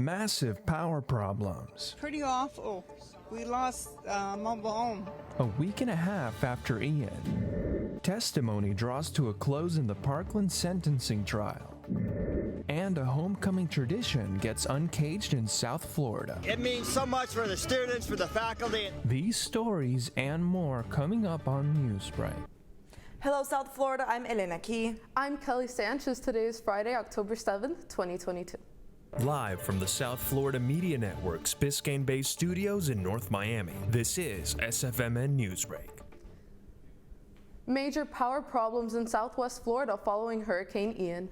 massive power problems. Pretty awful. We lost mobile home. A week and a half after Ian, testimony draws to a close in the Parkland sentencing trial. And a homecoming tradition gets uncaged in South Florida. It means so much for the students, for the faculty. These stories and more coming up on Newsbreak. Hello, South Florida. I'm Elena Key. I'm Kelly Sanchez. Today is Friday, October 7th, 2022. Live from the South Florida Media Network's Biscayne-based studios in North Miami, this is SFMN Newsbreak. Major power problems in Southwest Florida following Hurricane Ian.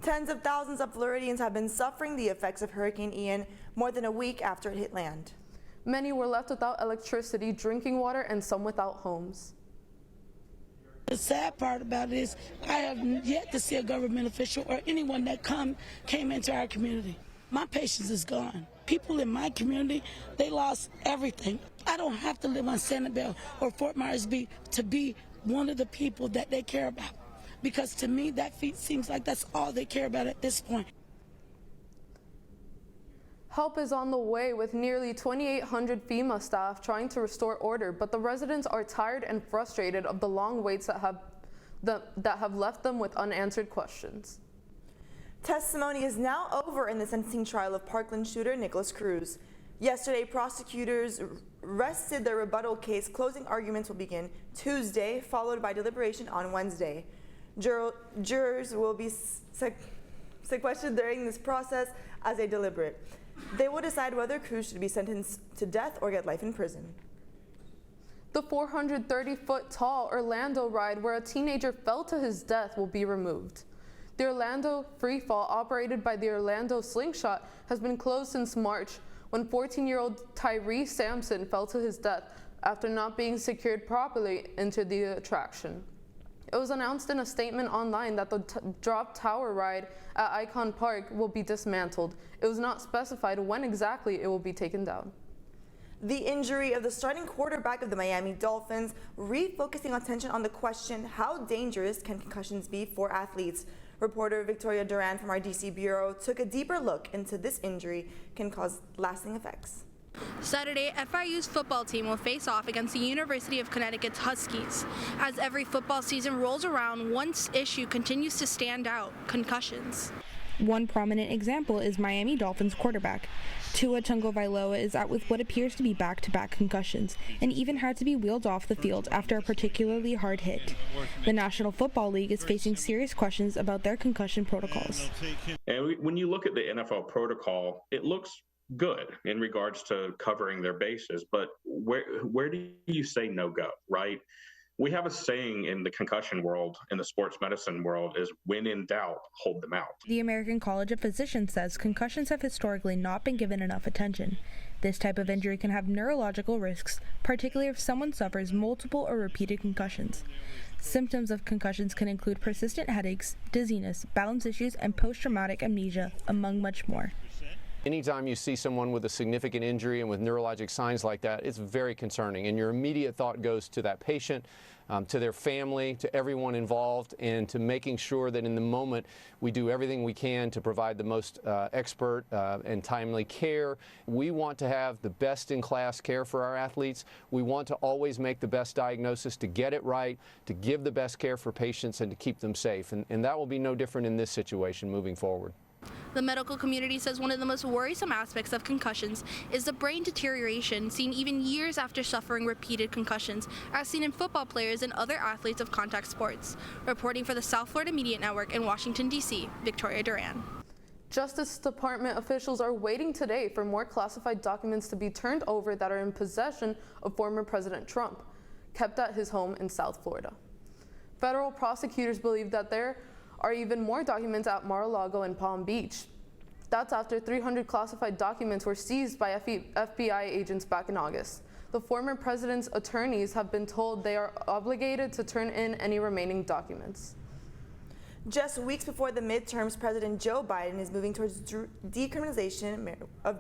Tens of thousands of Floridians have been suffering the effects of Hurricane Ian more than a week after it hit land. Many were left without electricity, drinking water, and some without homes. The sad part about it is I have yet to see a government official or anyone that came into our community. My patience is gone. People in my community, they lost everything. I don't have to live on Sanibel or Fort Myers Beach to be one of the people that they care about. Because to me, that seems like that's all they care about at this point. Help is on the way with nearly 2,800 FEMA staff trying to restore order, but the residents are tired and frustrated of the long waits that have left them with unanswered questions. Testimony is now over in the sentencing trial of Parkland shooter Nicholas Cruz. Yesterday, prosecutors rested their rebuttal case. Closing arguments will begin Tuesday, followed by deliberation on Wednesday. Jurors will be sequestered during this process as they deliberate. They will decide whether Cruz should be sentenced to death or get life in prison. The 430-foot-tall Orlando ride where a teenager fell to his death will be removed. The Orlando Freefall, operated by the Orlando Slingshot, has been closed since March when 14-year-old Tyree Sampson fell to his death after not being secured properly into the attraction. It was announced in a statement online that the drop tower ride at Icon Park will be dismantled. It was not specified when exactly it will be taken down. The injury of the starting quarterback of the Miami Dolphins, refocusing attention on the question, how dangerous can concussions be for athletes? Reporter Victoria Duran from our DC Bureau took a deeper look into this injury can cause lasting effects. Saturday, FIU's football team will face off against the University of Connecticut's Huskies. As every football season rolls around, one issue continues to stand out: concussions. One prominent example is Miami Dolphins quarterback. Tua Tagovailoa is out with what appears to be back-to-back concussions and even had to be wheeled off the field after a particularly hard hit. The National Football League is facing serious questions about their concussion protocols. And when you look at the NFL protocol, it looks good in regards to covering their bases, but where do you say no go, right? We have a saying in the concussion world, in the sports medicine world, is when in doubt, hold them out. The American College of Physicians says concussions have historically not been given enough attention. This type of injury can have neurological risks, particularly if someone suffers multiple or repeated concussions. Symptoms of concussions can include persistent headaches, dizziness, balance issues, and post-traumatic amnesia, among much more. Anytime you see someone with a significant injury and with neurologic signs like that, it's very concerning. And your immediate thought goes to that patient, to their family, to everyone involved, and to making sure that in the moment we do everything we can to provide the most expert and timely care. We want to have the best-in-class care for our athletes. We want to always make the best diagnosis, to get it right, to give the best care for patients, and to keep them safe. And that will be no different in this situation moving forward. The medical community says one of the most worrisome aspects of concussions is the brain deterioration seen even years after suffering repeated concussions, as seen in football players and other athletes of contact sports. Reporting for the South Florida Media Network in Washington, D.C., Victoria Duran. Justice Department officials are waiting today for more classified documents to be turned over that are in possession of former President Trump, kept at his home in South Florida. Federal prosecutors believe that there are even more documents at Mar-a-Lago and Palm Beach. That's after 300 classified documents were seized by FBI agents back in August. The former president's attorneys have been told they are obligated to turn in any remaining documents. Just weeks before the midterms, President Joe Biden is moving towards decriminalizing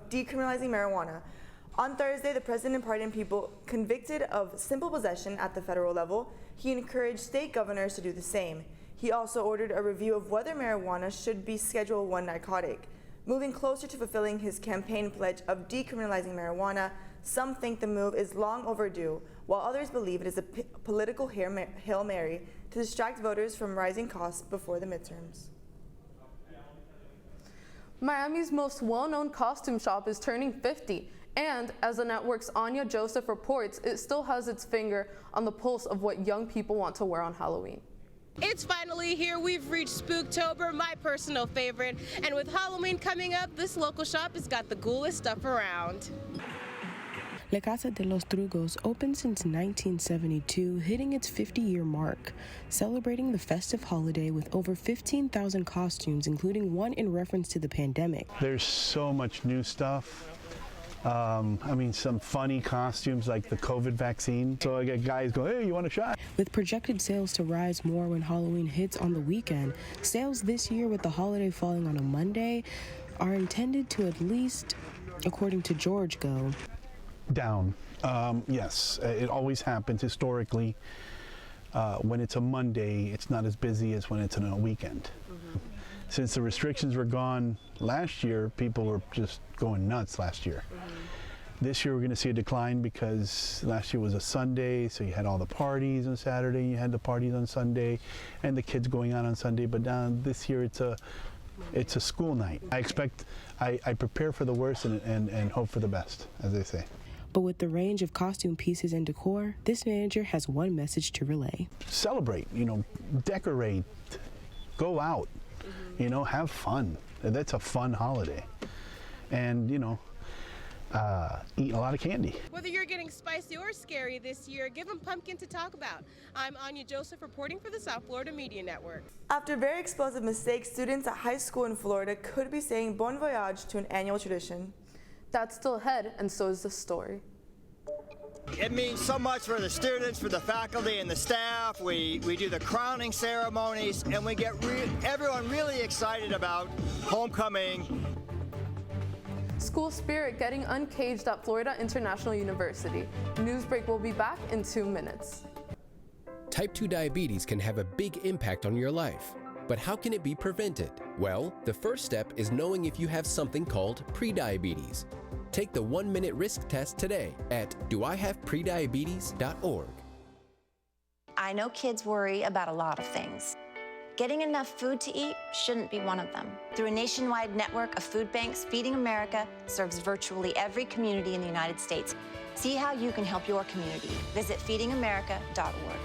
marijuana. On Thursday, the president pardoned people convicted of simple possession at the federal level. He encouraged state governors to do the same. He also ordered a review of whether marijuana should be Schedule I narcotic. Moving closer to fulfilling his campaign pledge of decriminalizing marijuana, some think the move is long overdue, while others believe it is a political Hail Mary to distract voters from rising costs before the midterms. Miami's most well-known costume shop is turning 50, and as the network's Anya Joseph reports, it still has its finger on the pulse of what young people want to wear on Halloween. It's finally here. We've reached Spooktober, my personal favorite, and with Halloween coming up, this local shop has got the coolest stuff around. La Casa de los Trugos opened since 1972, hitting its 50-year mark, celebrating the festive holiday with over 15,000 costumes, including one in reference to the pandemic. There's so much new stuff. Some funny costumes like the COVID vaccine. So I get guys go, hey, you want a shot? With projected sales to rise more when Halloween hits on the weekend, sales this year with the holiday falling on a Monday are intended to at least, according to George, go down. Yes, it always happens historically. When it's a Monday, it's not as busy as when it's on a weekend. Mm-hmm. Since the restrictions were gone last year, people were just going nuts last year. Mm-hmm. This year we're going to see a decline because last year was a Sunday, so you had all the parties on Saturday, you had the parties on Sunday, and the kids going out on Sunday. But now this year it's a school night. I prepare for the worst and hope for the best, as they say. But with the range of costume pieces and decor, this manager has one message to relay. Celebrate, decorate, go out, have fun. That's a fun holiday. And, eat a lot of candy. Whether you're getting spicy or scary this year, give them pumpkin to talk about. I'm Anya Joseph reporting for the South Florida Media Network. After very explosive mistakes, students at high school in Florida could be saying bon voyage to an annual tradition. That's still ahead, and so is the story. It means so much for the students, for the faculty and the staff. We do the crowning ceremonies, and we get everyone really excited about homecoming. School spirit getting uncaged at Florida International University. Newsbreak will be back in 2 minutes. Type 2 diabetes can have a big impact on your life. But how can it be prevented? Well, the first step is knowing if you have something called prediabetes. Take the 1-minute risk test today at doihaveprediabetes.org. I know kids worry about a lot of things. Getting enough food to eat shouldn't be one of them. Through a nationwide network of food banks, Feeding America serves virtually every community in the United States. See how you can help your community. Visit feedingamerica.org.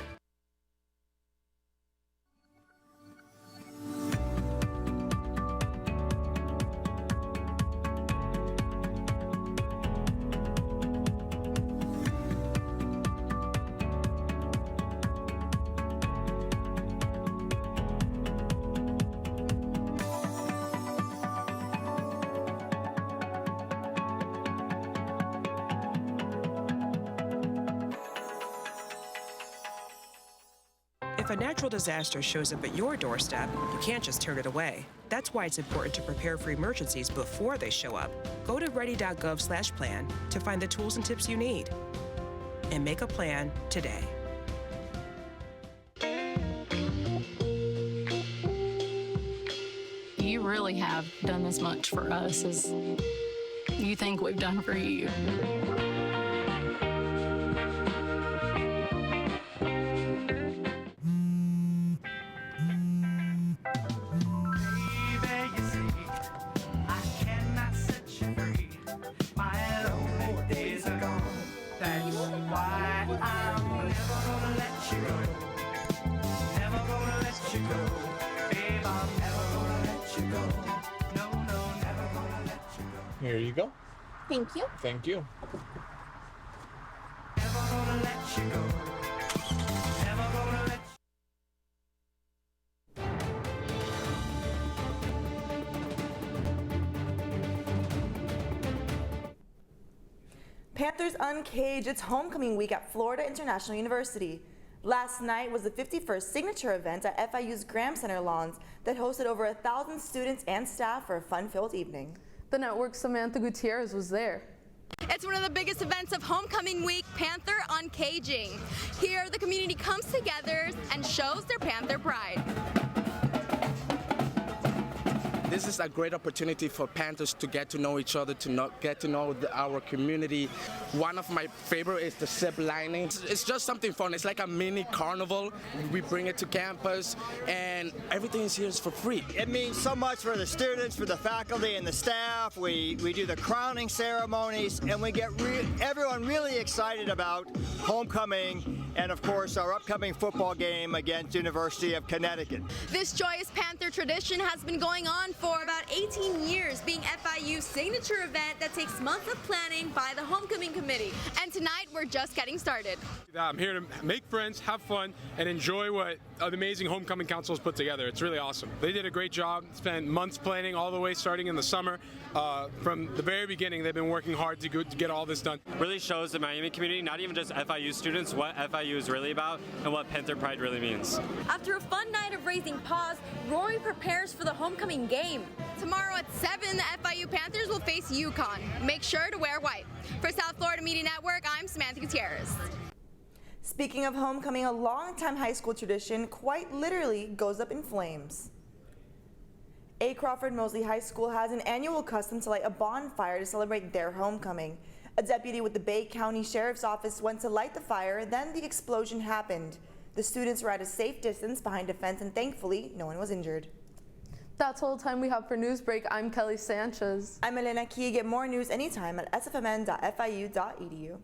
If a natural disaster shows up at your doorstep, you can't just turn it away. That's why it's important to prepare for emergencies before they show up. Go to ready.gov/plan to find the tools and tips you need. And make a plan today. You really have done as much for us as you think we've done for you. Here you go. Thank you. Thank you. Panthers Uncaged, it's homecoming week at Florida International University. Last night was the 51st signature event at FIU's Graham Center lawns that hosted over 1,000 students and staff for a fun-filled evening. The network's Samantha Gutierrez was there. It's one of the biggest events of homecoming week, Panther Uncaging. Here, the community comes together and shows their Panther pride. This is a great opportunity for Panthers to get to know each other, to get to know our community. One of my favorite is the zip lining. It's just something fun. It's like a mini carnival. We bring it to campus, and everything is here is for free. It means so much for the students, for the faculty and the staff. We do the crowning ceremonies, and we get everyone really excited about homecoming and, of course, our upcoming football game against University of Connecticut. This joyous Panther tradition has been going on for about 18 years, being FIU's signature event that takes months of planning by the homecoming committee. And tonight, we're just getting started. I'm here to make friends, have fun, and enjoy what the amazing homecoming council has put together. It's really awesome. They did a great job, spent months planning all the way starting in the summer. From the very beginning, they've been working hard to get all this done. Really shows the Miami community, not even just FIU students, what FIU is really about and what Panther Pride really means. After a fun night of raising paws, Rory prepares for the homecoming game. Tomorrow at 7, the FIU Panthers will face UConn. Make sure to wear white. For South Florida Media Network, I'm Samantha Gutierrez. Speaking of homecoming, a longtime high school tradition quite literally goes up in flames. A. Crawford Mosley High School has an annual custom to light a bonfire to celebrate their homecoming. A deputy with the Bay County Sheriff's Office went to light the fire, then the explosion happened. The students were at a safe distance behind a fence, and thankfully, no one was injured. That's all the time we have for Newsbreak. I'm Kelly Sanchez. I'm Elena Key. Get more news anytime at sfmn.fiu.edu.